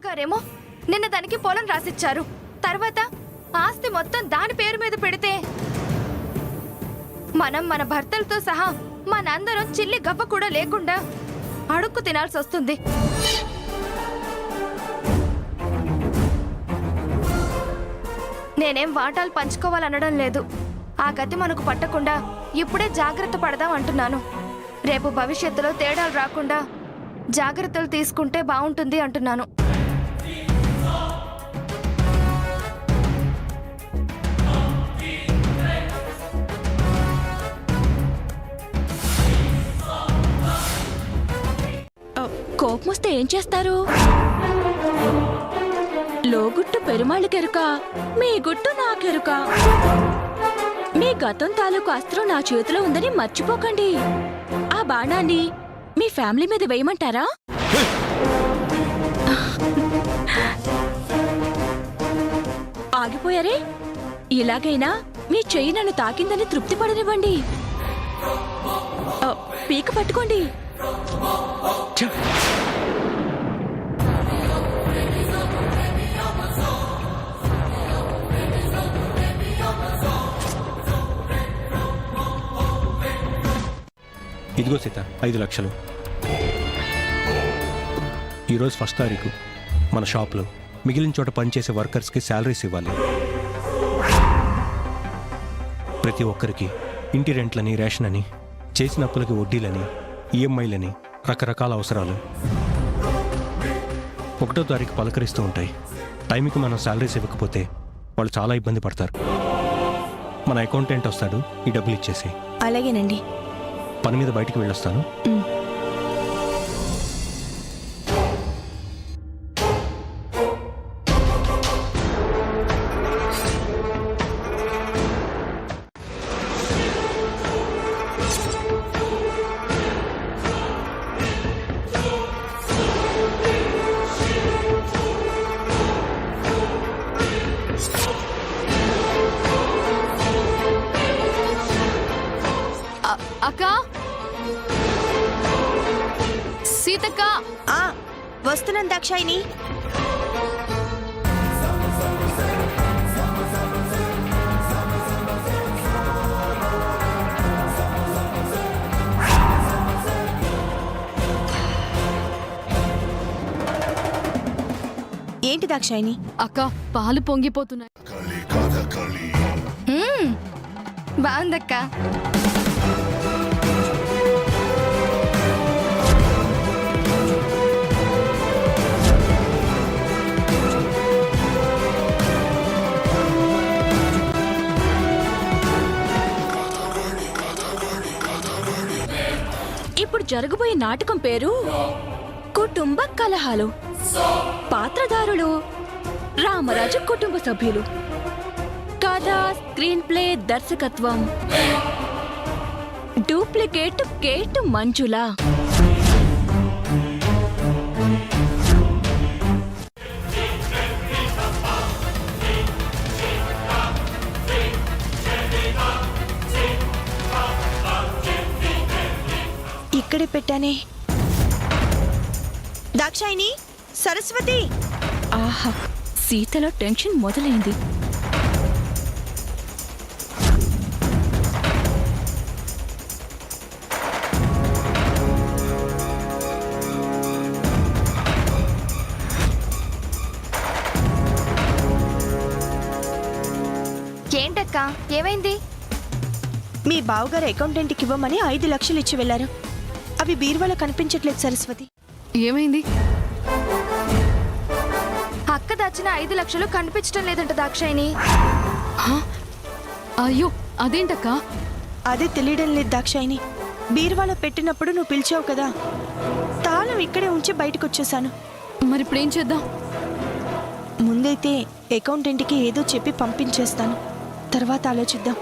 గారేమో నిన్న దానికి పొలం రాసిచ్చారు. తర్వాత ఆస్తి మొత్తం దాని పేరు మీద పెడితే మనం మన భర్తలతో సహా మనందరం చిల్లి గవ్వ కూడా లేకుండా అడుక్కు తినాల్సి వస్తుంది. నేనేం వాటాలు పంచుకోవాలనడం లేదు. ఆ గతి మనకు పట్టకుండా ఇప్పుడే జాగ్రత్త పడదాం అంటున్నాను. రేపు భవిష్యత్తులో తేడాలు రాకుండా జాగ్రత్తలు తీసుకుంటే బాగుంటుంది అంటున్నాను. కోపం వస్తే ఏం చేస్తారు? లోగుట్టు పెరుమాళ్ళకెరుక, మీ గుట్టు నాకెరుక. మీ గతం తాలూకు అస్త్రం నా చేతిలో ఉందని మర్చిపోకండి. ఆ బాణాన్ని మీ ఫ్యామిలీ మీద వేయమంటారా? ఆగిపోయారే? ఇలాగైనా మీ చెయ్యి నన్ను తాకిందని తృప్తి పడనివ్వండి. పీక పట్టుకోండి. ఇదిగో సీత, 5 లక్షలు. ఈరోజు 1వ తారీఖు మన షాప్లో మిగిలిన చోట పనిచేసే వర్కర్స్కి శాలరీస్ ఇవ్వాలి. ప్రతి ఒక్కరికి ఇంటి రెంట్లని, రేషన్ అని, చేసిన అప్పులకి వడ్డీలని, ఈఎంఐలని, రకరకాల అవసరాలు 1వ తారీఖు పలకరిస్తూ ఉంటాయి. టైంకి మనం శాలరీస్ ఇవ్వకపోతే వాళ్ళు చాలా ఇబ్బంది పడతారు. మన అకౌంటెంట్ వస్తాడు, ఈ డబ్బులు ఇచ్చేసి. అలాగేనండి. పని మీద బయటికి వెళ్ళొస్తాను. అక్క, సీతక్క, వస్తున్నాను దాక్షాయిని. ఏంటి దాక్షాయిని? అక్క, పాలు పొంగిపోతున్నాయి. బాగుందక్క. ఇప్పుడు జరగబోయే నాటకం పేరు కుటుంబ కలహాలు. పాత్రధారులు రామరాజు కుటుంబ సభ్యులు. కథ, స్క్రీన్ ప్లే, దర్శకత్వం డూప్లికేట్ కేట్ మంజుల. ఇక్కడే పెట్టానే. దాక్షాయిని, సరస్వతి. ఆహా, సీతలో టెన్షన్ మొదలైంది. ఏంటక్క, ఏమైంది? మీ బావగారు అకౌంటెంట్కి ఇవ్వమని 5 లక్షలు ఇచ్చి వెళ్లారు. అవి బీరువాలో కనిపించట్లేదు సరస్వతి. ఏమైంది? అక్క దాచిన 5 లక్షలు కనిపించడం లేదంట దాక్షాయిని. అయ్యో, అదేంటక్క? అదే తెలియడం లేదు దాక్షాయిని. బీరువాలో పెట్టినప్పుడు నువ్వు పిలిచావు కదా, తాళం ఇక్కడే ఉంచి బయటకు వచ్చేసాను. మరి ఇప్పుడేం చేద్దాం? ముందైతే అకౌంటెంట్కి ఏదో చెప్పి పంపించేస్తాను, తర్వాత ఆలోచిద్దాం.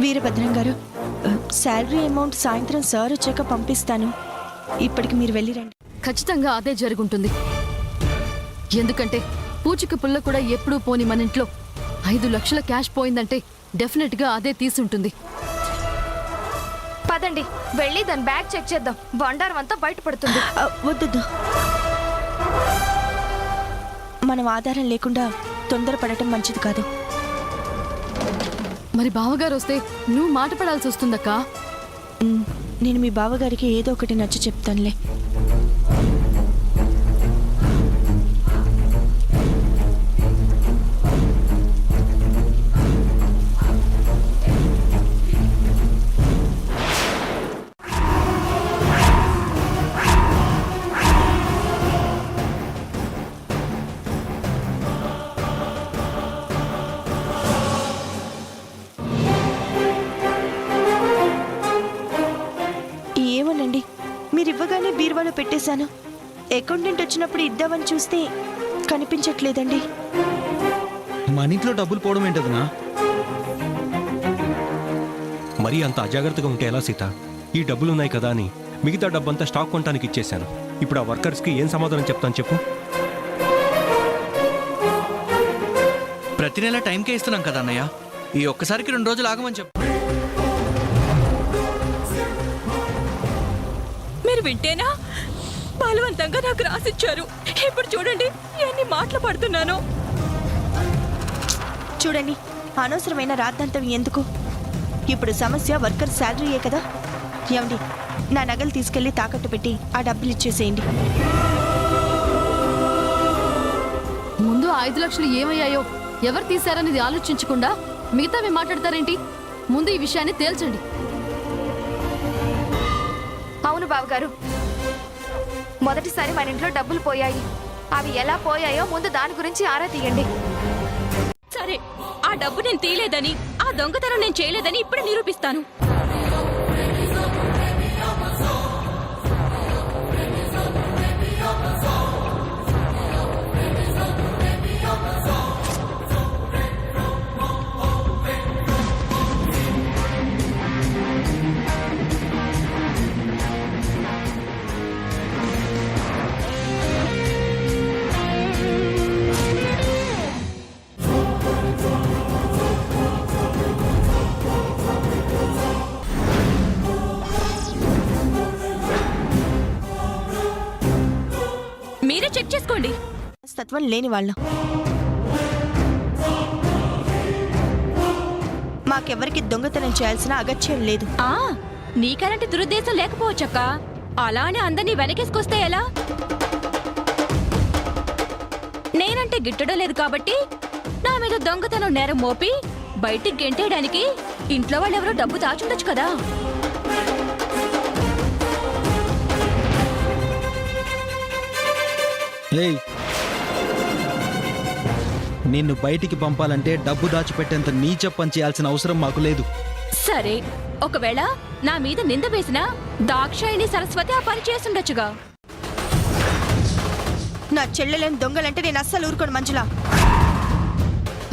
వీరభద్రం గారు, శాలరీ అమౌంట్ సాయంత్రం సార్ వచ్చాక పంపిస్తాను. ఇప్పటికి మీరు వెళ్ళిరండి. ఖచ్చితంగా అదే జరుగుంటుంది. ఎందుకంటే పూచిక పుల్ల కూడా ఎప్పుడూ పోని మన ఇంట్లో 5 లక్షల క్యాష్ పోయిందంటే డెఫినెట్ గా అదే తీసుంటుంది. పదండి వెళ్ళి దాని బ్యాగ్ చెక్ చేద్దాం. బండారం అంతా బయటపడుతుంది. వద్దు, మనం ఆధారం లేకుండా తొందరపడటం మంచిది కాదు. మరి బావగారు వస్తే నువ్వు మాట పడాల్సి వస్తుందక్కా. నేను మీ బావగారికి ఏదో ఒకటి నచ్చ చెప్తానులే. ఏమోనండి, మీరు ఇవ్వగానే బీరువాలో పెట్టేశాను. అకౌంటెంట్ వచ్చినప్పుడు ఇద్దామని చూస్తే కనిపించట్లేదండి. మన ఇంట్లో డబ్బులు పోవడం ఏంటదనా? మరీ అంత అజాగ్రత్తగా ఉంటే ఎలా సీత? ఈ డబ్బులు ఉన్నాయి కదా అని మిగతా డబ్బంతా స్టాక్ కొనడానికి ఇచ్చేశాను. ఇప్పుడు ఆ వర్కర్స్కి ఏం సమాధానం చెప్తాను చెప్పు? ప్రతి నెల టైంకే ఇస్తున్నాం కదా అన్నయ్య. ఈ ఒక్కసారికి 2 రోజులు ఆగమని చెప్పు. మీరు వింటేనా బలవంతంగా నాకు రాసిచ్చారు. ఇప్పుడు చూడండి ఎన్ని మాటలు పడుతున్నాను. చూడండి, అనవసరమైన రాద్దంతం ఎందుకు? ఇప్పుడు సమస్య వర్కర్ శాలరీయే కదా. ఏమండి, నా నగలు తీసుకెళ్లి తాకట్టు పెట్టి ఆ డబ్బులు ఇచ్చేసేయండి. ముందు 5 లక్షలు ఏమయ్యాయో ఎవరు తీశారనేది ఆలోచించకుండా మిగతావి మాట్లాడతారేంటి? ముందు ఈ విషయాన్ని తేల్చండి. అవును బావగారు, మొదటిసారి మన ఇంట్లో డబ్బులు పోయాయి. అవి ఎలా పోయాయో ముందు దాని గురించి ఆరా తీయండి. సరే, ఆ డబ్బు నేను తీయలేదని, ఆ దొంగతనం నేను చేయలేదని ఇప్పుడు నిరూపిస్తాను. మీరే చెక్ చేసుకోండి. తత్వం లేని వాళ్ళం. మాకెవరికి దొంగతనం చేయాల్సిన అగత్యం లేదు. నీకలాంటి దురుద్దేశం లేకపోవచ్చక్క. అలా అని అందరినీ వెనకేసుకొస్తే ఎలా? నేనంటే గిట్టడం లేదు కాబట్టి నా మీద దొంగతనం నేరం మోపి బయటికి గెంటేయడానికి ఇంట్లో వాళ్ళెవరో డబ్బు దాచుండొచ్చు కదా. ఏయ్, నిన్ను బయటికి పంపాలంటే డబ్బు దాచిపెట్టేంత నీచ పని చేయాల్సిన అవసరం మాకు లేదు. సరే, ఒకవేళ నా మీద నింద వేసిన దాక్షాయిని సరస్వతి ఆ పని చేసుండొచ్చుగా. నా చెల్లెలేం దొంగలంటే నేను అస్సలు ఊరుకోను మంజులా.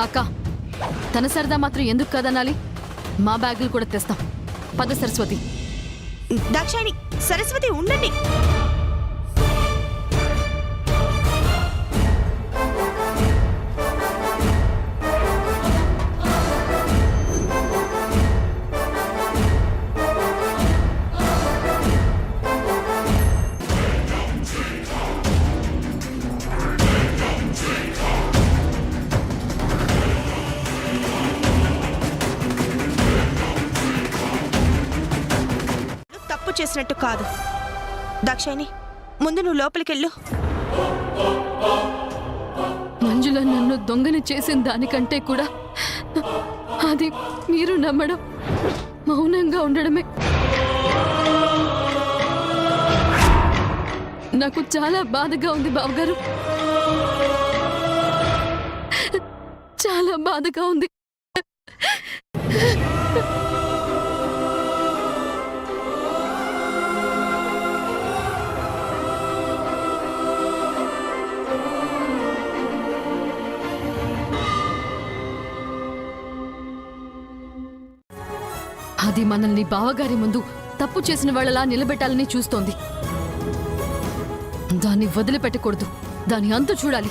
అక్క, తన సరదా మాత్రం ఎందుకు కదనాలి? మా బ్యాగులు కూడా తెస్తాం. పద సరస్వతి. దాక్షాయిని, సరస్వతి ఉండండి. చేసినట్టు కాదు. దాక్షాయిని, ముందు నువ్వు లోపలికెళ్ళు. మంజుల నన్ను దొంగని చేసిన దానికంటే కూడా అది మీరు నమ్మడం, మౌనంగా ఉండడమే నాకు చాలా బాధగా ఉంది బావగారు. చాలా బాధగా ఉంది. అది మనల్ని బావగారి ముందు తప్పు చేసిన వాళ్ళలా నిలబెట్టాలని చూస్తోంది. దాన్ని వదిలిపెట్టకూడదు. దాని అంతు చూడాలి.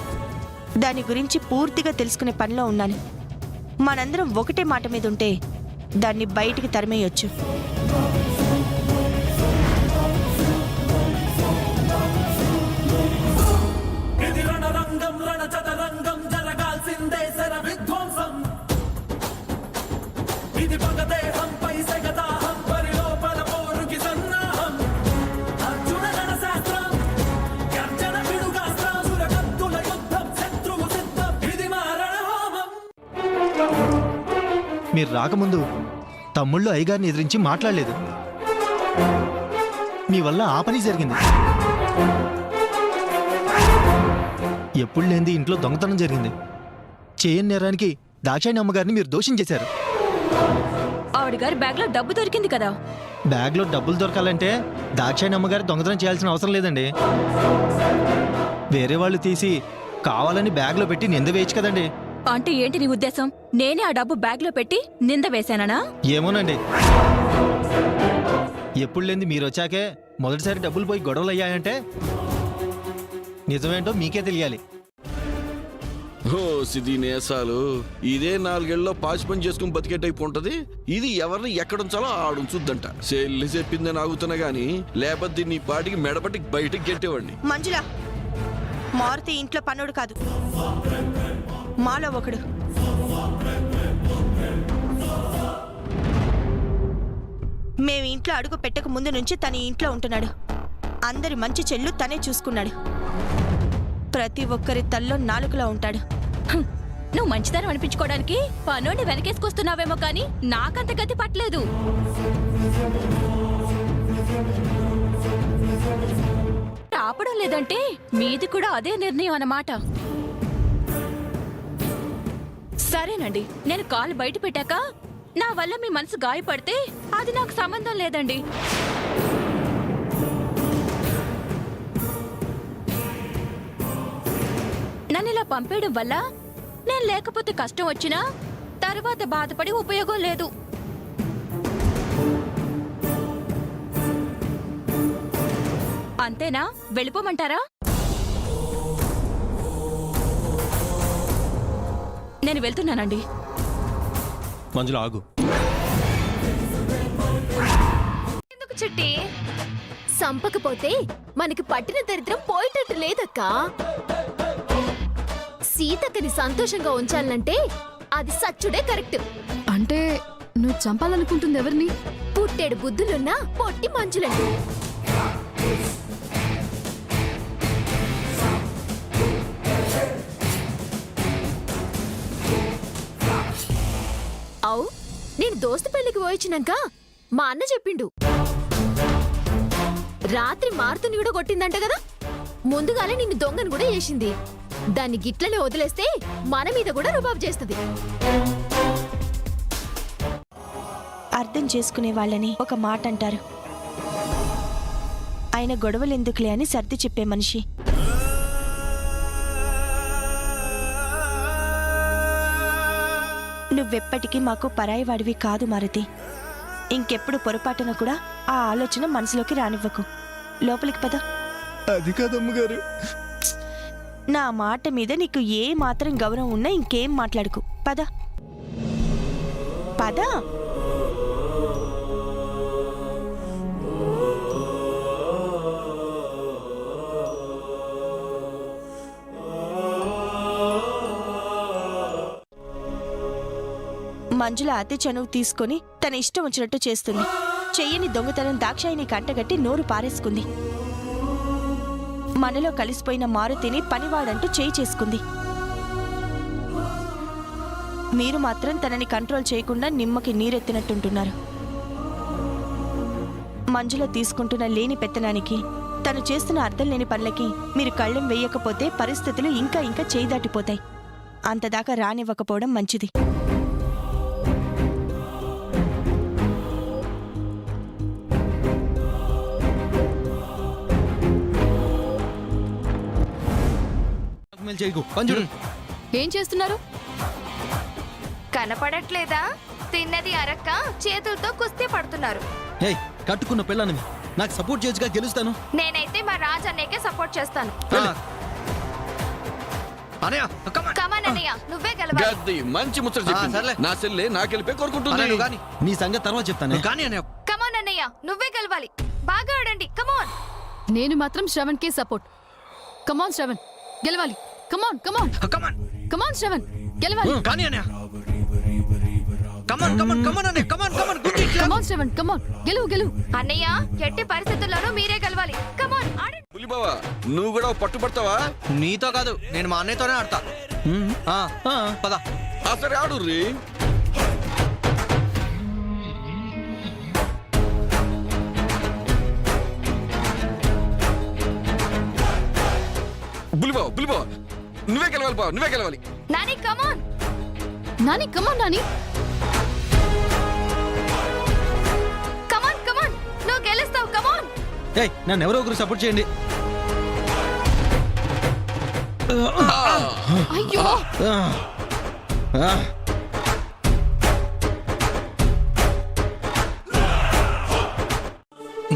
దాని గురించి పూర్తిగా తెలుసుకునే పనిలో ఉన్నాను. మనందరం ఒకటే మాట మీద ఉంటే దాన్ని బయటికి తరిమేయొచ్చు. ఇది రణరంగం రణచదరంగం జరగాల్సిందే శర విధ్వంసం. ఇది పగదేహంపై సెగదాహం పరిలోపల పోరుకి సన్నాహం. అర్జున రణశాస్త్రం గర్జన పిడుగాస్త్రం సురకత్తుల యుద్ధం శత్రువు సిద్ధం. ఇది మా రణహోమం. మీరు రాకముందు తమ్ముళ్ళు అయ్యగారిని ఎదిరించి మాట్లాడలేదు. మీ వల్ల ఆ పని జరిగింది. ఎప్పుడు లేనిది ఇంట్లో దొంగతనం జరిగింది. చేయని నేరానికి దాక్షాయణి అమ్మగారిని మీరు దోషించేశారు. ఆవిడ గారి బ్యాగ్ లో డబ్బు దొరికింది కదా. బ్యాగ్లో డబ్బులు దొరకాలంటే దాక్షాయణి అమ్మగారు దొంగతనం చేయాల్సిన అవసరం లేదండి. వేరే వాళ్ళు తీసి కావాలని బ్యాగ్లో పెట్టి నింద వేయచ్చు కదండి. అంటే ఏంటి నీ ఉద్దేశం? నేనే ఆ డబ్బు బ్యాగ్ లో పెట్టి నింద వేశానా? ఏమోనండి, ఎప్పుడు లేనిది మీరు వచ్చాకే మొదటిసారి డబ్బులు పోయి గొడవలు అయ్యాయంటే నిజమేంటో మీకే తెలియాలి. ఓ సిది నేసాలు, ఇదే 4 ఏళ్ళలో పాచి పని చేసుకుని బతికే టైప్ ఉంటది. ఇది ఎవరిని ఎక్కడుంచాలో ఆడుంచుద్దంట. చెల్లి చెప్పిందని ఆగుతున్నా గాని లేకపోతే నీ పాటికి మెడపట్టి బయటికి గెట్టేవాడిని. మంజుల, మారుతి ఇంట్లో పనుడు కాదు, మాలో ఒకడు. మేము ఇంట్లో అడుగు పెట్టక ముందు నుంచి తన ఇంట్లో ఉంటున్నాడు. అందరి మంచి చెల్లు తనే చూసుకున్నాడు. ప్రతి ఒక్కరి తల్లో నాలుకలా ఉంటాడు. హ్, నువ్వు మంచితనం అనిపించుకోవడానికి పనోడిని వెనకేసుకొస్తున్నావేమో కానీ నాకంత గతి పట్టలేదు. రాపడం లేదంటే మీది కూడా అదే నిర్ణయం అన్నమాట. సరేనండి, నేను కాలు బయట పెట్టాక నా వల్ల మీ మనసు గాయపడితే అది నాకు సంబంధం లేదండి. నన్ను ఇలా పంపేయడం వల్ల నేను లేకపోతే కష్టం వచ్చినా తర్వాత బాధపడి ఉపయోగం లేదు. అంతేనా? వెళ్ళిపోమంటారా? నేను వెళ్తున్నానండి. మంజుల ఆగు. ఎందుకు చిట్టి? సంపకపోతే మనకి పట్టిన దరిద్రం పోయేటట్టు లేదక్కా. సీతక్కని సంతోషంగా ఉంచాలంటే అది సచ్చుడే కరెక్ట్. అంటే నువ్వు చంపాలనుకుంటుంది ఎవరిని? పుట్టేడు బుద్ధులున్నా పొట్టి మంచులండి. అవు, నేను దోస్తు పెళ్లికి పోయిచ్చినాక మా అన్న చెప్పిండు, రాత్రి మారుతుని కూడా కొట్టిందంట కదా. ముందుగానే నిన్ను దొంగను కూడా చేసింది. దాన్ని గిట్లనే వదిలేస్తే మన మీద కూడా రుబాబు చేస్తుంది. అర్థం చేసుకునే వాళ్ళని ఒక మాట అంటారు. ఆయన గొడవలెందుకులే అని సర్ది చెప్పే మనిషి. నువ్వెప్పటికీ మాకు పరాయివాడివి కాదు మారుతి. ఇంకెప్పుడు పొరపాటున కూడా ఆ ఆలోచన మనసులోకి రానివ్వకు. లోపలికి పద. అది కాదమ్మగారు. నా మాట మీద నీకు ఏ మాత్రం గౌరవం ఉన్నా ఇంకేం మాట్లాడుకు. పద పద. మంజుల అతి చనువు తీసుకొని తన ఇష్టం వచ్చినట్టు చేస్తుంది. చెయ్యని దొంగతనం దాక్షాయిని కంటగట్టి నోరు పారేసుకుంది. మనలో కలిసిపోయిన మారుతిని పనివాడంటూ చేయి చేసుకుంది. మీరు మాత్రం తనని కంట్రోల్ చేయకుండా నిమ్మకి నీరెత్తినట్టుంటున్నారు. మంజుల తీసుకుంటున్న లేని పెత్తనానికి, తను చేస్తున్న అర్థం లేని పనులకి మీరు కళ్ళెం వేయకపోతే పరిస్థితులు ఇంకా ఇంకా చేయి దాటిపోతాయి. అంతదాకా రానివ్వకపోవడం మంచిది. ఏం చేస్తున్నారు? కనపడట్లేదా? తిన్నది అరక్క చేతులతో కుస్తీ పడుతున్నారు. ఏయ్, కట్టుకున్న పిల్లనివి నాకు సపోర్ట్ చేయొచ్చుగా, గెలుస్తాను. నేనైతే మా రాజన్నయ్యకే సపోర్ట్ చేస్తాను. అనయ్య కమాన్ కమాన్ అన్నయ్య నువ్వే గెలవాలి గద్ది మంచి ముచ్చట చెప్పింది. సర్లే. నా చెల్లె నాకెళ్ళిపోయి కోరుకుంటుంది. అనయ్య, నువ్వు కానీ నీ సంగతి తర్వాత చెప్తాను కానీ అనయ్య కమాన్ అన్నయ్య నువ్వే గెలవాలి బాగా ఆడండి కమాన్ నేను మాత్రం శ్రవణ్ కే సపోర్ట్. కమాన్ శ్రవణ్ గెలవాలి. కమాన్ కమాన్ కమాన్ కమాన్ శ్రవణ్ గెలవాలి. కానీ అనయ్య కమాన్ కమాన్ కమాన్ అనయ్య come on come on good it come on Shravan come on గెలువు గెలువు. అన్నయ్య ఎట్టి పరిస్థితుల్లోనూ మీరే గెలవాలి కమాన్ ఆడండి పులిబావా నువ్వు కూడా పట్టుబడతావా? నీతో కాదు నేను మా అన్నయ్యతోనే ఆడతా పద ఆ సరే ఆడు రీ. బులిబావా బులిబావా నువ్వే గెలవాలి బావ, నువ్వే గెలవాలి. నాని కమాన్ నాని కమాన్ నాని. కమాన్ కమాన్ నువ్వు గెలుస్తావు కమాన్ ఏయ్ నన్ను ఎవరో ఒకరు సపోర్ట్ చేయండి అయ్యో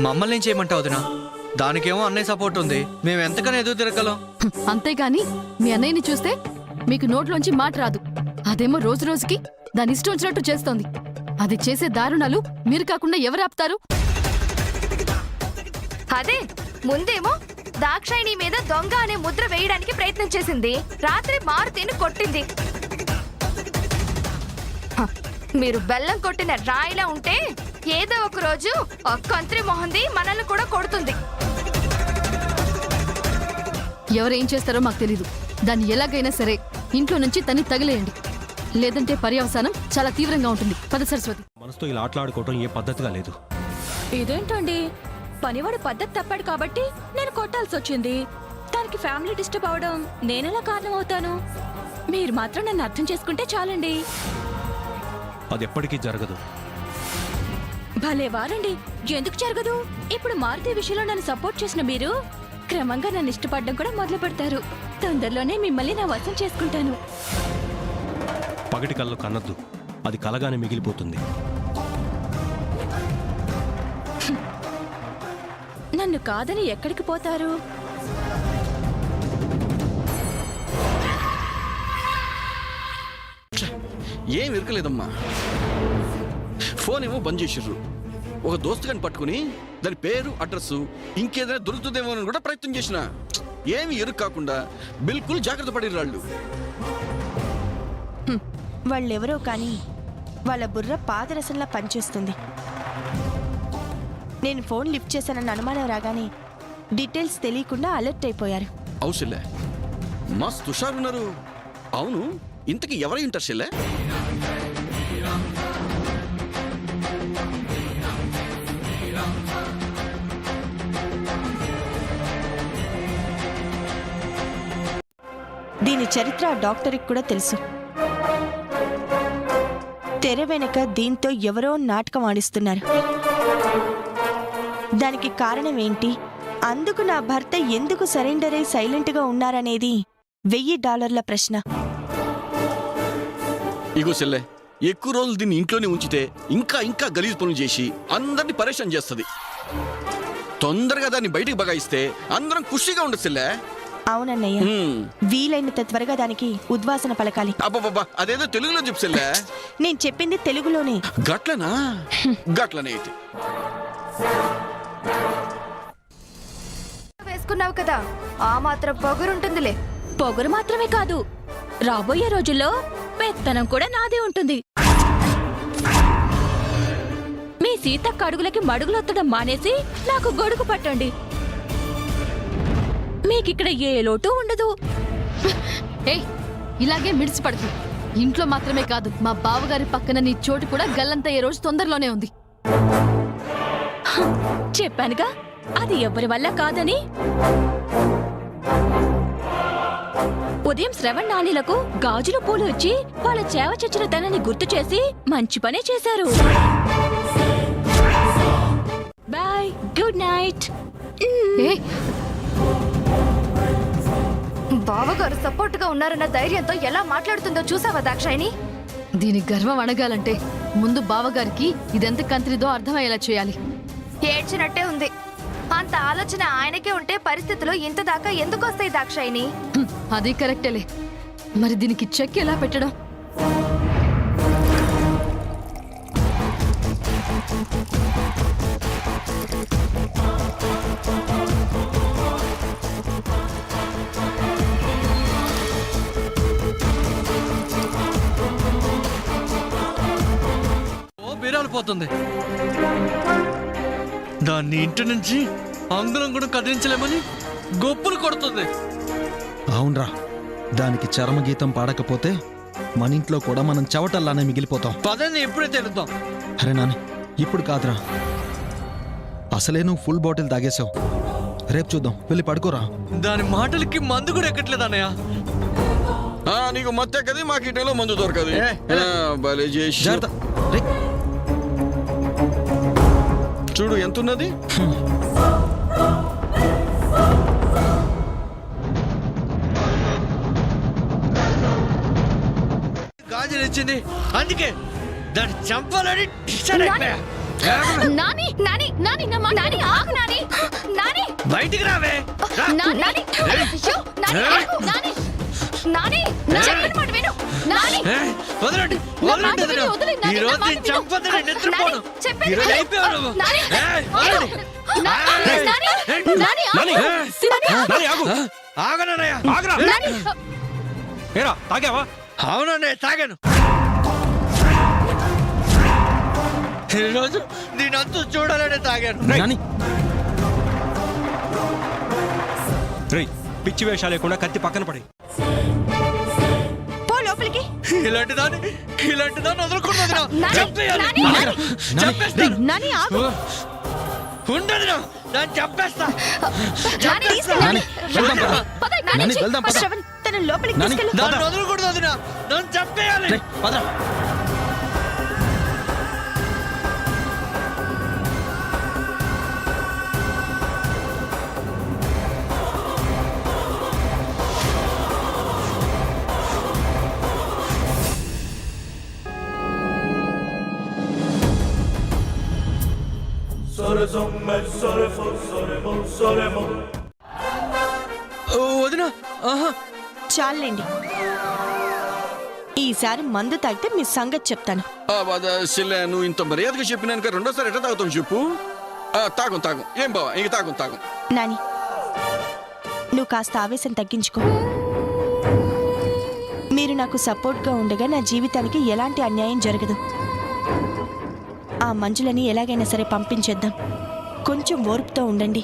మమ్మల్ని ఏం చేయమంటావు వదినా దానికేమో అన్నయ్య సపోర్ట్ ఉంది మేము ఎంతకన్నా ఎదురు తిరగలం అంతేగాని మీ అన్నయ్యని చూస్తే మీకు నోట్లోంచి మాట రాదు. అదేమో రోజు రోజుకి దాని ఇష్టం వచ్చినట్టు చేస్తోంది. అది చేసే దారుణాలు మీరు కాకుండా ఎవరు ఆపుతారు? అదే ముందేమో దాక్షాయిని మీద దొంగ అనే ముద్ర వేయడానికి ప్రయత్నం చేసింది రాత్రి మారుతిని కొట్టింది హ, మీరు బెల్లం కొట్టిన రాయిలా ఉంటే ఏదో ఒక రోజు ఆ కంత్రి మొహంది మనల్ని కూడా కొడుతుంది ఎవరేం చేస్తారో మాకు తెలీదు. దాన్ని ఎలాగైనా సరే ఇంట్లో నుంచి తన్ని తగిలేయండి. లేదంటే పర్యవసానం చాలా తీవ్రంగా ఉంటుంది. పద సరస్వతి. మనసుతో ఇలా ఆటలాడుకోవటం ఏ పద్ధతిగా లేదు. ఇదేంటండి పనివాడు పద్ధతి తప్పాడు కాబట్టి నేను కొట్టాల్సి వచ్చింది. దానికి ఫ్యామిలీ డిస్టర్బ్ అవడం నేనెలా కారణం అవుతాను? మీరు మాత్రం నన్ను అర్థం చేసుకుంటే చాలండి. అది ఎప్పటికీ జరగదు. భలే వారండి, ఎందుకు జరగదు? ఇప్పుడు మారుతి విషయంలో నన్ను సపోర్ట్ చేసిన మీరు క్రమంగా నన్ను ఇష్టపడడం కూడా మొదలు పెడతారు. తొందరలోనే మిమ్మల్ని నా వశం చేసుకుంటాను. పగటి కళ్ళు కన్నద్దు, అది కలగానే మిగిలిపోతుంది. నన్ను కాదని ఎక్కడికి పోతారు? ఏం ఇరకలేదమ్మా. ఫోన్ ఏమో బంద్ చేసిర్రు. ఒక దోస్తుగాని పట్టుకుని దాని పేరు అడ్రస్ ఇంకేదైనా దొరుకుతుందేమో అని కూడా ప్రయత్నం చేసిన ఏమి ఎరుకు కాకుండా బిల్కుల్ జాగ్రత్త పడిర్రు వాళ్ళు. వాళ్ళెవరో కానీ వాళ్ళ బుర్ర పాదరసంలా పనిచేస్తుంది. నేను ఫోన్ లిఫ్ట్ చేశానన్న అనుమానం రాగానే డీటెయిల్స్ తెలియకుండా అలర్ట్ అయిపోయారు. అవుషల్లే మస్తు హుషారున్నారు. అవును ఇంతకీ ఎవరై ఉంటారు షెల్లే? దీని చరిత్ర ఆ డాక్టర్కి కూడా తెలుసు. తెర వెనక దీంతో ఎవరో నాటకం ఆడిస్తున్నారు. దానికి కారణం ఏంటి, అందుకు నా భర్త ఎందుకు సరెండర్ అయి సైలెంట్గా ఉన్నారనేది $1000 ప్రశ్న. ఇగో సెల్లే ఎక్కువ రోజులు దీన్ని ఇంట్లోనే ఉంచితే ఇంకా ఇంకా గలీజ్ పనులు చేసి అందరినీ పరేషాన్ చేస్తుంది. తొందరగా దాన్ని బయటికి బగాయిస్తే అందరం ఖుషిగా ఉండదు సెల్లే. అవునన్నయ్య, వీలైనంత త్వరగా దానికి ఉద్వాసన పలకాలి. అబ్బబ్బబ్బా అదేదో తెలుగులో చెప్పు సెల్లే. నేను చెప్పింది తెలుగులోనే. గట్లనా? గట్లనే అయితే వేసుకున్నావు కదా, ఆ మాత్రం పొగరుంటుందిలే. పొగరు మాత్రమే కాదు, రాబోయే రోజుల్లో పెత్తనం కూడా నాదే ఉంటుంది. మీ సీతక్క అడుగులకి మడుగులొత్తడం మానేసి నాకు గొడుగు పట్టండి. మీకిక్కడ ఏ లోటు ఉండదు. ఏయ్ ఇలాగే మిడిసి పడుతు. ఇంట్లో మాత్రమే కాదు, మా బావగారి పక్కన నీ చోటు కూడా గల్లంతయ్యే రోజు తొందరలోనే ఉంది. చెప్పానుగా, అది ఎవరి వల్ల కాదని. ఉదయం శ్రవణ్ నానీలకు గాజులు పూలు ఇచ్చి వాళ్ళ చేవ చచ్చిన తనని గుర్తు చేసి మంచి పనే చేశారు. Bye, good night. ఏ బావగారు సపోర్ట్ గా ఉన్నారన్న ధైర్యంతో ఎలా మాట్లాడుతుందో చూసావా దాక్షాయిని? దీని గర్వం అణగాలంటే ముందు బావగారికి ఇదెంత కంత్రిదో అర్థమయ్యేలా చేయాలి. ఏడ్చినట్టే ఉంది. అంత ఆలోచన ఆయనకే ఉంటే పరిస్థితులు ఇంత దాకా ఎందుకు వస్తాయి దాక్షాయిని? అది కరెక్టేలే. మరి దీనికి చెక్ ఎలా పెట్టడం? ఓ బీరాలు పోతుంది. దాన్ని ఇంటి నుంచి అంగుళం కూడా కదిలించలేమని గొప్పలు కొడుతుంది. అవునరా, దానికి చరమగీతం పాడకపోతే మన ఇంట్లో కూడా మనం చవటల్లానే మిగిలిపోతాం. పదని ఎప్పుడే తెలుద్దాం. అరే నాని, ఇప్పుడు కాదురా, అసలే నువ్వు ఫుల్ బాటిల్ తాగేశావు. రేపు చూద్దాం, వెళ్ళి పడుకోరా. దాని మాటలకి మందు కూడా ఎక్కట్లేదు అన్నయ్య. నీకు మత్తు ఎక్కది, మాకు ఈ టైంలో మందు దొరకదు. భలే చేసి జాగ్రత్త. రేయ్, చూడు ఎంతున్నది. గాజులు ఇచ్చింది, అందుకే దాన్ని చంపాలని డిసైడ్ అయిపోయా. నాని నాని నాని నా మాట నాని ఆగు నాని నాని బయటికి రావే. రా. నాని అయ్యో, నాని ఆగు, నాని నాని నా చెప్పిన మాట విను నాని. ఏయ్, వదలండి నా వదలండి మాట విను, వదిలేయ్, నాని, ఈ నా రోజు మాట నేను విను. చంపదని నిద్రపోను. నాని, చెప్పేది ఈ రోజు విను. అయిపోయావు నువ్వు. నాని, ఏయ్, ఆగు. వదలండి. నాని, ఏయ్, నాని, ఏయ్, నాని, ఆగు. నాని, నాని, ఆగు. ఆగనన్నయ్య. ఆగురా. నాని, ఏరా తాగావా? అవునన్నయ్య, తాగాను. ఈరోజు దీని అంతు చూడాలనే తాగాను. నాని, రేయ్, పిచ్చి వేషాలు లేకుండా కత్తి పక్కన పడి. పో లోపలికి. ఇలాంటి దాన్ని వదలకూడదు. నాని, చంపేయాలి. నాని, నాని. చంపేస్తాను. నాని ఆగు. ఉండదు నా. దాన్ని చంపేస్తా. నాని, నాని, వెళ్దాం పద. పద, నాని, నాని, వెళ్దాం పద. శ్రవణ్, తన లోపలికి నాని, తీసుకెళ్ళు. దాన్ని వదలకూడదు వదినా. దాన్ని చంపేయాలి. రేయ్, పదరా. ఓ, వదినా. ఆహా. చాలండి, ఈసారి మందు తాగితే మీ సంగతి చెప్తాను. నువ్వు ఇంత మర్యాదగా చెప్పినాక రెండోసారి ఎట్లా తాగుతావు చెప్పు. తాగు ఏం బావా, ఇంక తాగు. నాని, నువ్వు కాస్త ఆవేశం తగ్గించుకో. మీరు నాకు సపోర్ట్గా ఉండగా నా జీవితానికి ఎలాంటి అన్యాయం జరగదు. ఆ మంజులని ఎలాగైనా సరే పంపించేద్దాం. కొంచెం ఓర్పుతో ఉండండి.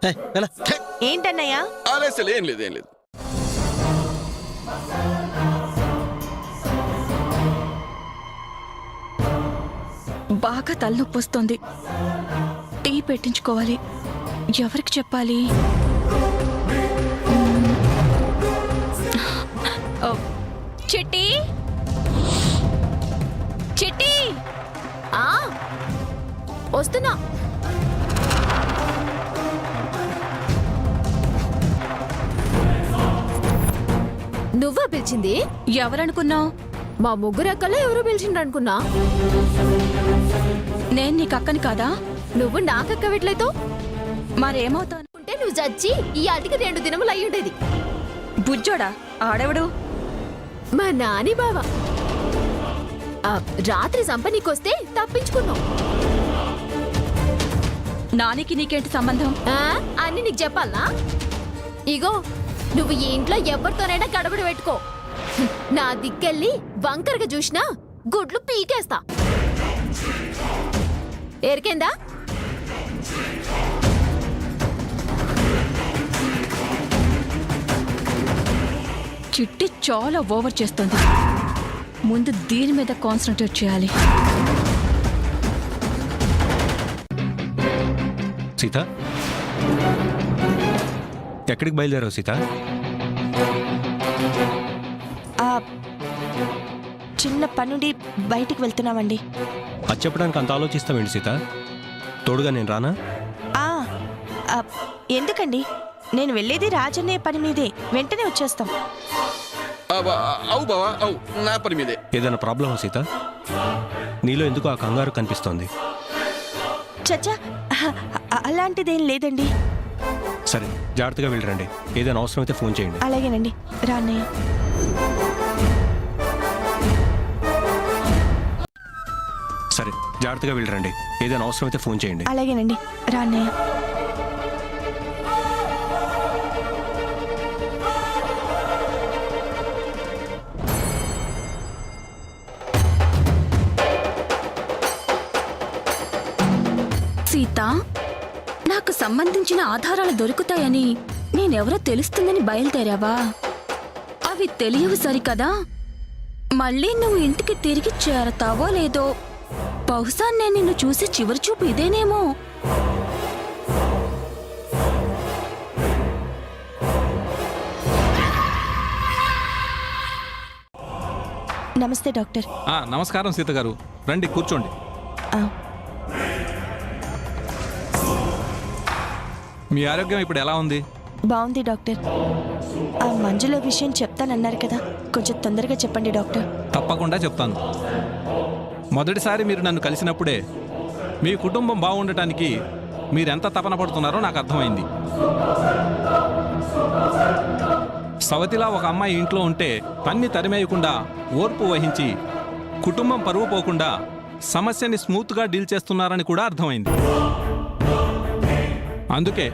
ఏయ్, వెళ్ళ. ఏంటన్నయ్యా? అసలు ఏం లేదు. బాగా తలనొప్పి వస్తుంది. టీ పెట్టించుకోవాలి. ఎవరికి చెప్పాలి? ఓ, చిట్టి చిట్టి, వస్తున్నా. నువ్వా పిలిచింది? ఎవరనుకున్నావు? మా ముగ్గురు అక్కల్లో ఎవరో పిలిచిండ్రు అనుకున్నా. నేను నీకు అక్కని కాదా? నువ్వు నాకక్కవెట్లయితో మరేమవుతాను? ఉంటే నువ్వు చచ్చి ఈ ఆటికి 2 దినములు అయి ఉండేది. బుజ్జోడా? ఆడెవడు? మా నాని బావ. రాత్రి సంపనీకొస్తే తప్పించుకున్నావు. నానికి నీకేంటి సంబంధం? అన్ని నీకు చెప్పాలనా? ఇగో, నువ్వు ఈ ఇంట్లో ఎవరితోనైనా గడబడి పెట్టుకో. నా దిక్కెళ్ళి వంకరగా చూసినా గుడ్లు పీకేస్తా. ఎరికేందా? చిట్టి చాలా ఓవర్ చేస్తుంది. ముందు దీని మీద కాన్సన్ట్రేట్ చేయాలి. సీత, ఎక్కడికి బయలుదేరావు సీత? చిన్న పనుండి బయటికి వెళ్తున్నామండి. అది చెప్పడానికి అంత ఆలోచిస్తావేంటి సీత? తోడుగా నేను రానా? ఎందుకండి, నేను వెళ్ళేది రాజన్నయ్య పని మీదే. వెంటనే వచ్చేస్తాం. అవు బావా, అవు నా పని మీదే. ఏదైనా ప్రాబ్లమా సీత? నీలో ఎందుకు ఆ కంగారు కనిపిస్తోంది. చచ్చా, అలాంటిదేం లేదండి. సరే, జాగ్రత్తగా వెళ్ళరండి. ఏదైనా అవసరమైతే ఫోన్ చేయండి. అలాగేనండి. రా అన్నయ్య. సరే, జాగ్రత్తగా వెళ్ళరండి. ఏదైనా అవసరమైతే ఫోన్ చేయండి. అలాగేనండి. రా అన్నయ్య. సీత, నాకు సంబంధించిన ఆధారాలు దొరుకుతాయని నేనెవరో తెలుస్తుందని బయలుదేరావా? అవి తెలియవు సరికదా. మళ్ళీ నువ్వు ఇంటికి తిరిగి చేరతావో లేదో. బహుశా నేను నిన్ను చూసి చివరి చూపు ఇదేనేమో. నమస్తే డాక్టర్. నమస్కారం సీత గారు, రండి కూర్చోండి. ఆ, మీ ఆరోగ్యం ఇప్పుడు ఎలా ఉంది? బాగుంది డాక్టర్. ఆ మంజుల విషయం చెప్తానన్నారు కదా, కొంచెం తొందరగా చెప్పండి డాక్టర్. తప్పకుండా చెప్తాను. మొదటిసారి మీరు నన్ను కలిసినప్పుడే మీ కుటుంబం బాగుండటానికి మీరెంత తపన పడుతున్నారో నాకు అర్థమైంది. సవతిలా ఒక అమ్మాయి ఇంట్లో ఉంటే పన్ని తరిమేయకుండా ఓర్పు వహించి కుటుంబం పరువు పోకుండా సమస్యని స్మూత్గా డీల్ చేస్తున్నారని కూడా అర్థమైంది. అందుకే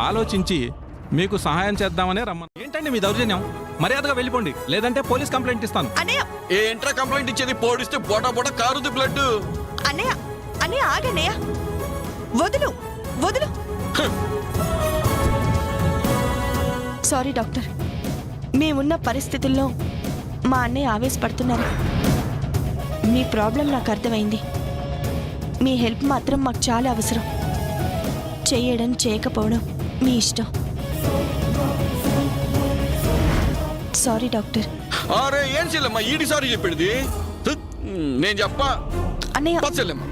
ఆలోచించి మీకు సహాయం చేద్దామనే రమ్మను. ఏంటండి మీ దౌర్జన్యం? మర్యాదగా వెళ్ళిపోండి, లేదంటే పోలీస్ కంప్లైంట్ ఇస్తాను. అన్నయ్య, ఏంట్రా కంప్లైంట్ ఇచ్చేది? పోడిస్తే బొట బొట కారుది బ్లడ్. అన్నయ్య, అన్నయ్య ఆగన్నయ్య. వదులు, వదులు. సారీ డాక్టర్, మేమున్న పరిస్థితుల్లో మా అన్నయ్య ఆవేశపడుతున్నారు. మీ ప్రాబ్లం నాకు అర్థమైంది. మీ హెల్ప్ మాత్రం మాకు చాలా అవసరం. చేయడం చేయకపోవడం మీ ఇష్టం. Sorry doctor. అరే ఏం చెల్లెమ్మా ఈడి సారీ చెప్పేది? నేను చెప్పా అన్నయ్య. చెల్లెమ్మా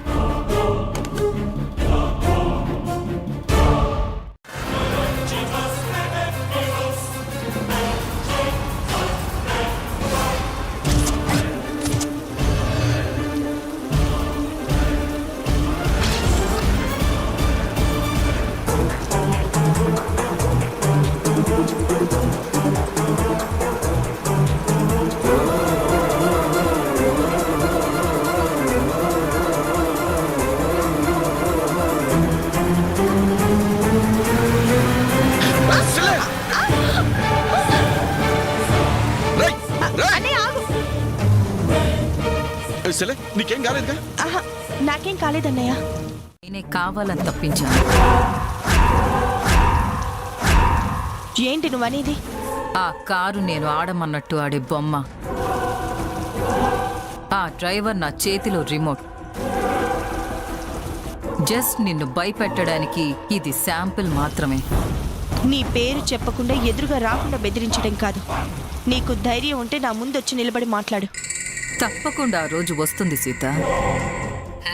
సెలే, నీకేం కాలేదుగా? ఆహా, నాకేం కాలేదన్నయ్య. నేనే కావాలని తప్పించాను. ఏంటి నువ్వనేది? ఆ కారు నేను ఆడమన్నట్టు ఆడే బొమ్మ. ఆ డ్రైవర్ నా చేతిలో రిమోట్. జస్ట్ నిన్ను భయపెట్టడానికి ఇది శాంపిల్ మాత్రమే. నీ పేరు చెప్పకుండా ఎదురుగా రాకుండా బెదిరించడం కాదు. నీకు ధైర్యం ఉంటే నా ముందొచ్చి నిలబడి మాట్లాడు. తప్పకుండా ఆ రోజు వస్తుంది సీత.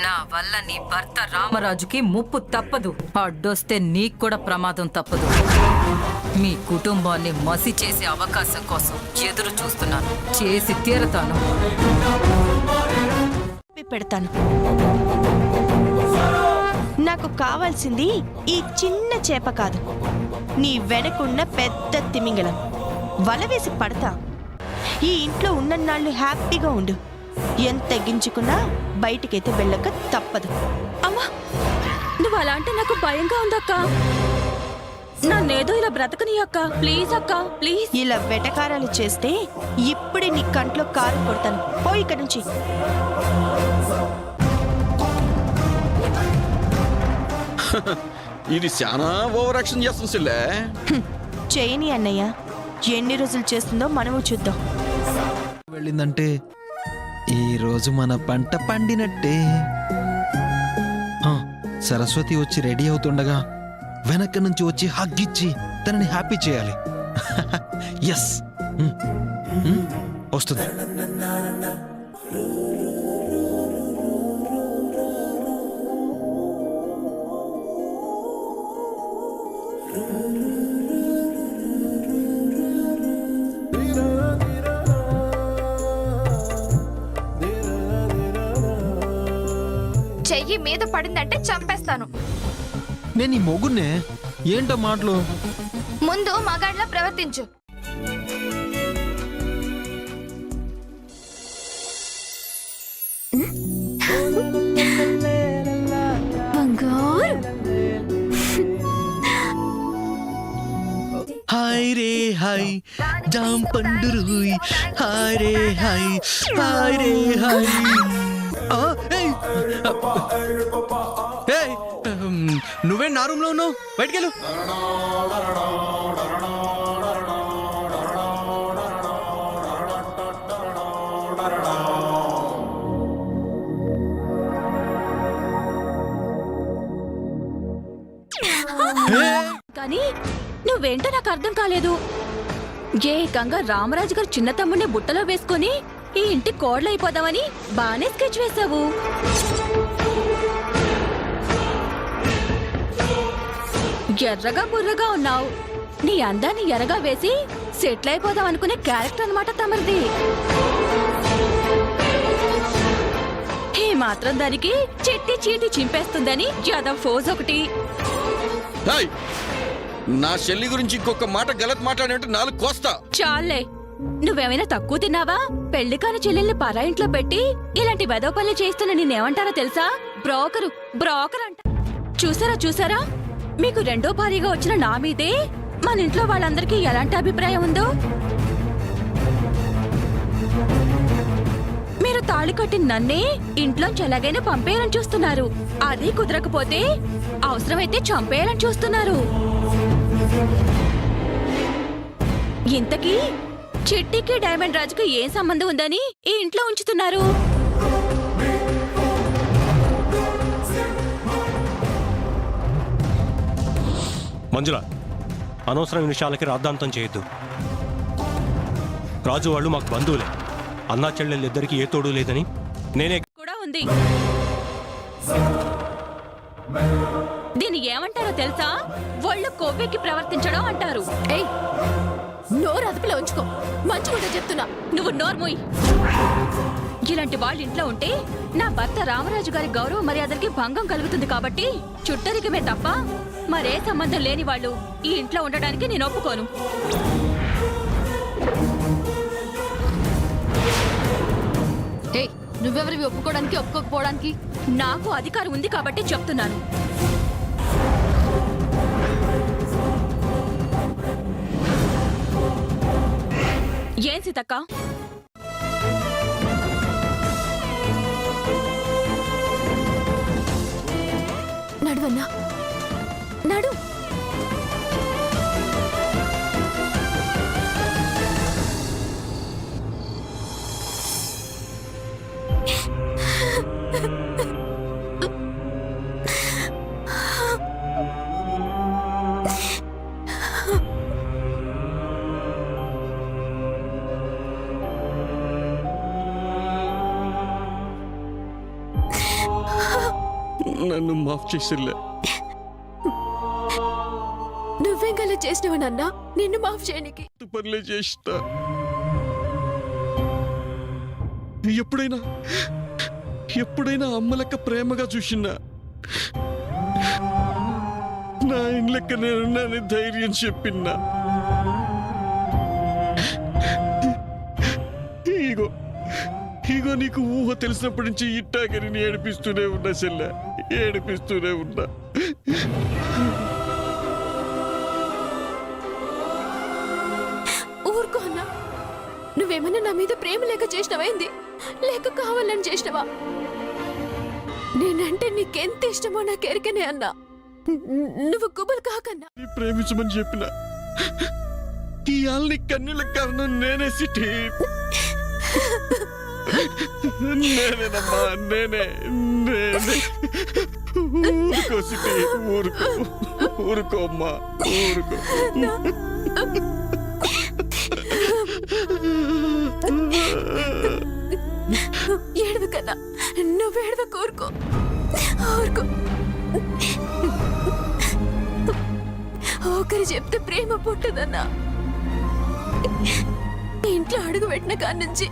నా వల్ల నీ భర్త రామరాజుకి ముప్పు తప్పదు. అడ్డొస్తే నీకు కూడా ప్రమాదం తప్పదు. మీ కుటుంబాన్ని మసి చేసే అవకాశం కోసం ఎదురు చూస్తున్నాను. చేసి తీరతాను. పెడతాను. నాకు కావాల్సింది ఈ చిన్న చేప కాదు, నీ వెనకున్న పెద్ద తిమింగలం. వల వేసి పడతా. ఈ ఇంట్లో ఉన్నన్నాళ్ళు హ్యాపీగా ఉండు. ఎంత గించుకున్నా బయటికైతే వెళ్ళక తప్పదు. అమ్మా, నువ్వు అలా అంటే నాకు భయంగా ఉందక్క. నన్నేదో ఇలా బ్రతకని అక్క. ప్లీజ్ అక్క, ప్లీజ్. ఇలా వెటకారాలు చేస్తే ఇప్పుడే నీ కంట్లో కారు కొడతాను. పో ఇక్కడి నుంచి. ఇది చాలా ఓవర్ యాక్షన్ చేస్తుంది సెల్లే. చేయని అన్నయ్య, ఎన్ని రోజులు చేస్తుందో మనము చూద్దాం. వెళ్ళిందంటే ఈ రోజు మన పంట పండినట్టే. సరస్వతి వచ్చి రెడీ అవుతుండగా వెనక నుంచి వచ్చి హగ్గిచ్చి తనని హ్యాపీ చేయాలి. ఎస్, వస్తుంది. చెయ్యి మీద పడిందంటే చంపేస్తాను. నేను ఈ మొగున్నే. ఏంటో మాటలు? ముందు మగాడ్లా ప్రవర్తించు. హాయ్ రే హాయ్ జాం పండు రూయ్, హాయ్ రే హాయ్, హాయ్ రే హాయ్. నువ్వేం నా రూమ్ లో ఉన్నావు? బయటికెళ్ళు. కానీ నువ్వేంటో నాకు అర్థం కాలేదు. ఏకంగా రామరాజు గారు చిన్న తమ్ముడిని బుట్టలో వేసుకొని ఈ ఇంటి కోడలైపోదామని బానే స్కెచ్ వేశావు. ఎర్రగా బుర్రగా ఉన్నావు. నీ అందాన్ని ఎర్రగా వేసి సెటిల్ అయిపోదాం అనుకునే క్యారెక్టర్ అన్నమాట తమరిది. ఈ మాత్రం దానికి చెట్టి చీటి చింపేస్తుందని యాదవ్ ఫోజ్ ఒకటి. హాయ్, నా చెల్లి గురించి ఇంకొక మాట గలత్ మాట్లాడినట్టు 4 కోస్తా. చాలే, నువ్వేమైనా తక్కువ తిన్నావా? పెళ్లి కాని చెల్లెల్ని పరా ఇంట్లో పెట్టి ఇలాంటి వెదవ పనులు చేస్తున్న నేనేమంటారో తెలుసా? బ్రోకర్ అంట. చూసారా మీకు రెండో భారీగా వచ్చిన నా మీదే మన ఇంట్లో వాళ్ళందరికీ ఎలాంటి అభిప్రాయం ఉందో. మీరు తాళి కట్టిన నన్నే ఇంట్లోంచి ఎలాగైనా పంపేయాలని చూస్తున్నారు. అది కుదరకపోతే అవసరమైతే చంపేయాలని చూస్తున్నారు. ఇంతకీ చిట్టికి డైమండ్ రాజుకి ఏం సంబంధం ఉందని ఈ ఇంట్లో ఉంచుతున్నారు? మంజుల, అనవసరమైన విషయాలకి రాద్ధాంతం చేయొద్దు. రాజు వాళ్ళు మాకు బంధువులే. అన్నా చెల్లెళ్ళిద్దరికి ఏ తోడు లేదని నేనే కూడా ఉంది. దీన్ని ఏమంటారో తెలుసా? వాళ్ళు కొవ్వెక్కి ప్రవర్తించడం అంటారు. ఏయ్, నోరు అదుపులో ఉంచుకో. మంచిగా చెప్తున్నా. నువ్వు నోర్మోయ్. ఇలాంటి వాళ్ళ ఇంట్లో ఉంటే నా భర్త రామరాజు గారి గౌరవ మర్యాదలకి భంగం కలుగుతుంది. కాబట్టి చుట్టరికమే తప్ప మరే సంబంధం లేని వాళ్ళు ఈ ఇంట్లో ఉండడానికి నేను ఒప్పుకోను. ఏయ్, నువ్వెవరివి ఒప్పుకోవడానికి ఒప్పుకోకపోవడానికి? నాకు అధికారం ఉంది కాబట్టి చెప్తున్నాను. ఏం సీతక్క? నడువన్నా, నడు. నన్ను మాఫ్ చేసిర్లే. నువ్వేం గల చేసినవా నాన్న? నిన్ను మాఫ్ చేయనికి పనులే చేస్తా. ఎప్పుడైనా అమ్మలక్క ప్రేమగా చూసినా, నా ఇండ్లెక్క నేనున్నానని ధైర్యం చెప్పిన్నా. ఇగో నీకు ఊహ తెలిసినప్పటి నుంచి ఇట్టాగని నేను ఏడిపిస్తూనే ఉన్నా చెల్లె, ఏడిపిస్తూనే ఉన్నా. ఊరుకో అన్నా. నువ్వేమన్నా నా మీద ప్రేమ లేక చేసినవైంది, లేక కావాలని చేసినవా? నేనంటే నీకెంత ఇష్టమో నాకు ఎరికనే అన్నా. నువ్వు గుబులు కాకన్నా. నీ ప్రేమించమని చెప్పిన ఈ ఆల్ని కన్నుల కారణం నేనే సిటీ. నేనేనమ్మా, నేనే. ఊరుకో సిటీ, ఊరుకో అమ్మా, ఊరుకో. ఏడవ కన్నా, నువ్వేడవ కోరుకో. ఊరుకో. ఒకరు చెప్తే ప్రేమ పుట్టదన్నా. ఇంట్లో అడుగు పెట్టిన కాడి నుంచి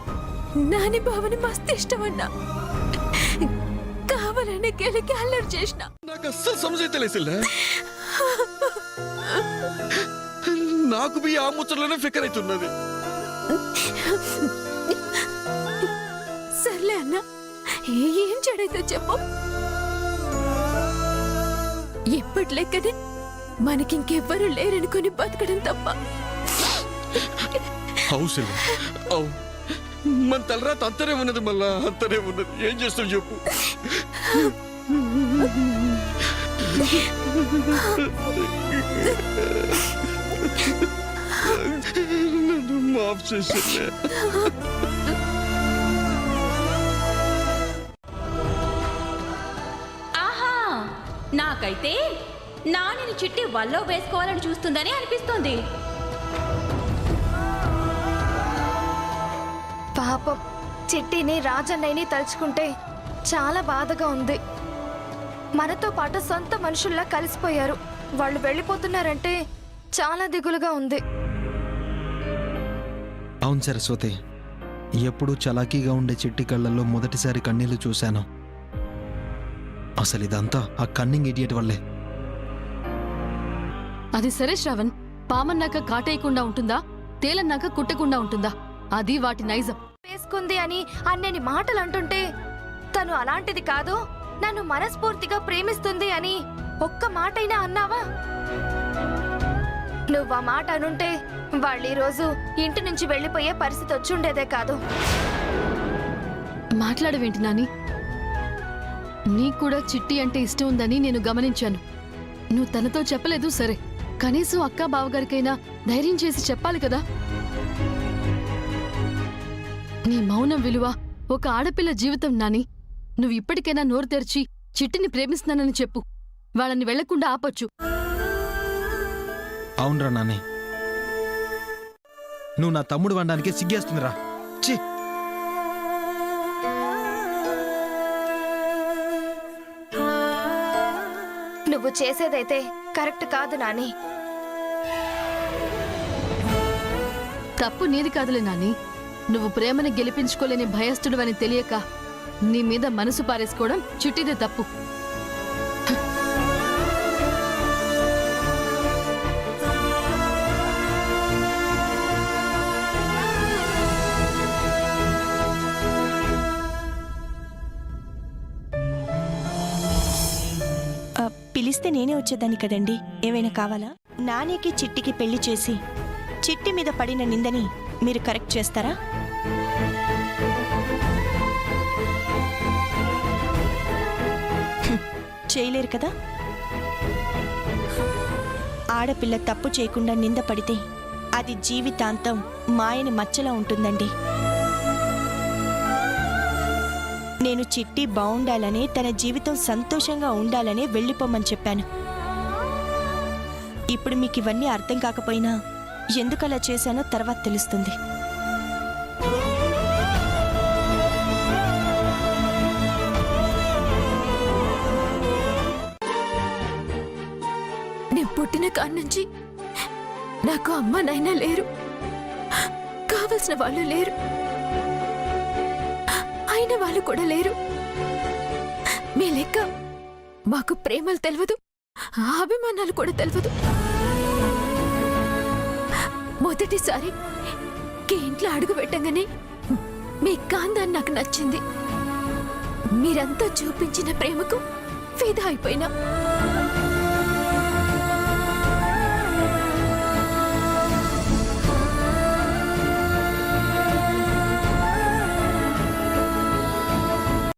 నాని బావని మస్తు ఇష్టమన్నా. కావాలని కావాలని గెలికి అల్లరి చేసిన. నాకు అస్సలు సమజైతలే సెల్ల. నాకు మీ ఆ ముచ్చట్లోనే ఫికర్ అవుతున్నది. సర్లే అన్న, ఏం చెడైతే చెప్పు. ఎప్పటి లెక్కనే మనకింకెవ్వరూ లేరనుకుని బతకడం తప్ప. అవు సెల్ల, అవు. మన తలరాత అంతనే ఉన్నది, మళ్ళా అంతనే ఉన్నది. ఏం చేస్తావు చెప్పు. నన్ను మాఫ్ చేసే. ఆహా, నాకైతే నానిని చిట్టి వల్లో వేసుకోవాలని చూస్తుందని అనిపిస్తుంది. పాపం చిట్టిని రాజన్నయ్యని తలుచుకుంటే చాలా బాధగా ఉంది. మనతో పాటు సొంత మనుషుల్లా కలిసిపోయారు. వాళ్ళు వెళ్ళిపోతున్నారంటే చాలా దిగులుగా ఉంది. అవును సరస్వతి, ఎప్పుడూ చలాకీగా ఉండే చిట్టి కళ్ళల్లో మొదటిసారి కన్నీళ్లు చూశాను. అసలు ఇదంతా ఆ కన్నింగ్ ఇడియట్ వల్లే. అది సరే శ్రవణ్, పామన్నాక కాటేయకుండా ఉంటుందా, తేలన్నాక కుట్టకుండా ఉంటుందా? అది వాటి నైజం. వేసుకుంది అని అన్నని మాటలు అంటుంటే తను అలాంటిది కాదు, నన్ను మనస్ఫూర్తిగా ప్రేమిస్తుంది అని ఒక్క మాటైనా అన్నావా? నువ్వు ఆ మాట అనుంటే వాళ్ళు ఈరోజు ఇంటి నుంచి వెళ్ళిపోయే పరిస్థితి వచ్చుండేదే కాదు. మాట్లాడవేంటి నాని? నీకు కూడా చిట్టి అంటే ఇష్టం ఉందని నేను గమనించాను. నువ్వు తనతో చెప్పలేదు సరే, కనీసం అక్క బావగారికైనా ధైర్యం చేసి చెప్పాలి కదా. నీ మౌనం విలువ ఒక ఆడపిల్ల జీవితం నాని. నువ్వు ఇప్పటికైనా నోరు తెరిచి చిట్టిని ప్రేమిస్తున్నానని చెప్పు. వాళ్ళని వెళ్లకుండా ఆపొచ్చు. అవునరా నాని, నువ్వు నా తమ్ముడు వండానికే సిగ్గేస్తుందిరా. ఛీ, నువ్వు చేసేదైతే కరెక్ట్ కాదు నాని. తప్పు నీది కాదులే నాని. నువ్వు ప్రేమని గెలిపించుకోలేని భయస్థుడు అని తెలియక నీ మీద మనసు పారేసుకోవడం చిట్టిదే తప్పు. పిలిస్తే నేనే వచ్చేదాన్ని కదండి. ఏమైనా కావాలా? నానికి చిట్టికి పెళ్లి చేసి చిట్టి మీద పడిన నిందని మీరు కరెక్ట్ చేస్తారా? చేయలేరు కదా. ఆడపిల్ల తప్పు చేయకుండా నింద పడితే అది జీవితాంతం మాయని మచ్చలా ఉంటుందండి. నేను చిట్టి బాగుండాలనే, తన జీవితం సంతోషంగా ఉండాలనే వెళ్ళిపోమని చెప్పాను. ఇప్పుడు మీకు ఇవన్నీ అర్థం కాకపోయినా ఎందుకలా చేశానో తర్వాత తెలుస్తుంది. నేను పుట్టిన కాడ్నుంచి నాకు అమ్మ నాయన లేరు, కావలసిన వాళ్ళు లేరు, అయిన వాళ్ళు కూడా లేరు. మీ లెక్క మాకు ప్రేమలు తెలియదు, అభిమానాలు కూడా తెలియదు. మొదటిసారి ఇంట్లో అడుగు పెట్టగానే మీ కాందాన్ని నాకు నచ్చింది. మీరంతా చూపించిన ప్రేమకు ఫిదా అయిపోయినా.